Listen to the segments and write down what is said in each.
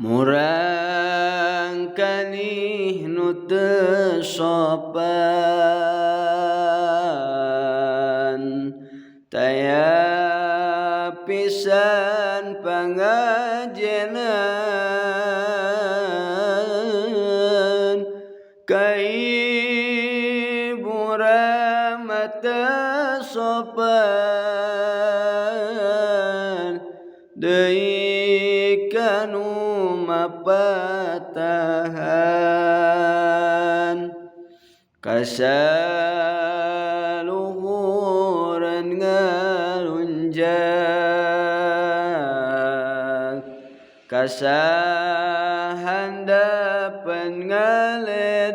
Murang kanih nu teu sopan taya pisan pangajenan ka ibu mah teu sopan deui kanu mapatahan kasaluhuran ngalunjak kasahandapan ngaledek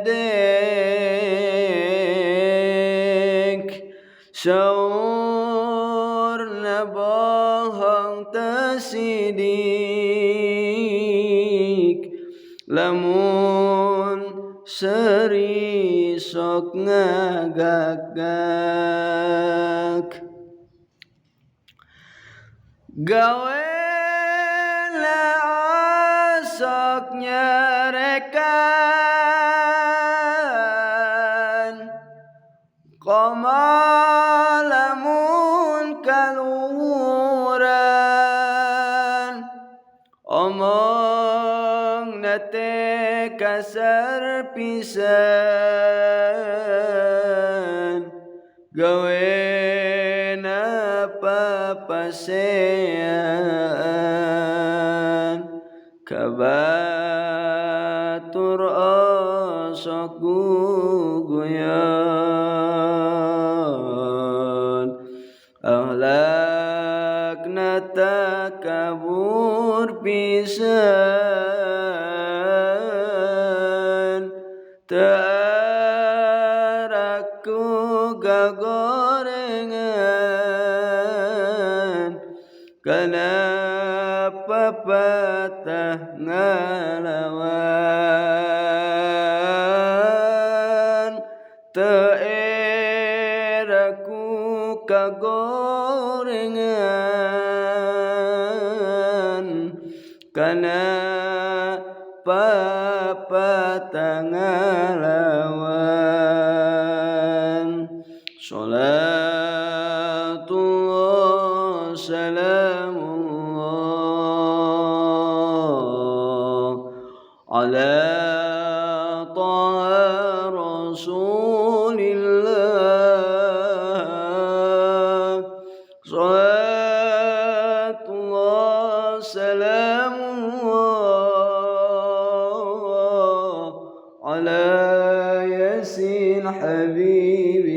saurna bohong teu sidik lamun seri sok ngagagak gawena sok nyarekan komo lamun kaluhuran omong nate kasar pisan gawena papasean kabatur osok guguyon akhlakna takabur pisan teu araku gagorengan kana papatah ngalawan teu eraku kagorengan kana papatah ngalawan Salatullah salamullah ala taha rasulillah salatullah salamullah ala yasin habib